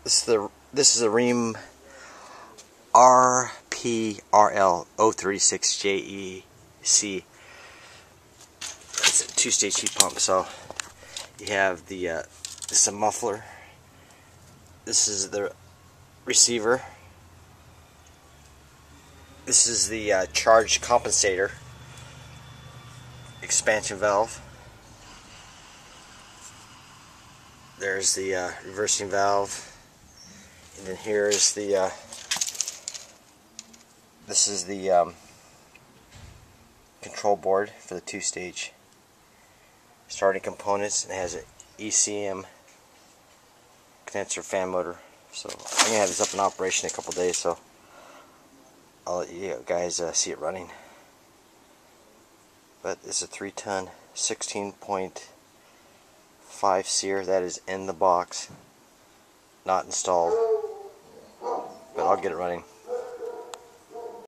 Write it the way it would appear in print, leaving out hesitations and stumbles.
This is a Rheem RPRL 036JEC. It's a two-stage heat pump. So you have the this is a muffler. This is the receiver. This is the charge compensator expansion valve. There's the reversing valve, and then here is the this is the control board for the two-stage starting components, and it has an ECM condenser fan motor. So I'm gonna have this up in operation in a couple days, so I'll let you guys see it running. But it's a 3-ton 16.5 SEER that is in the box, not installed, but I'll get it running.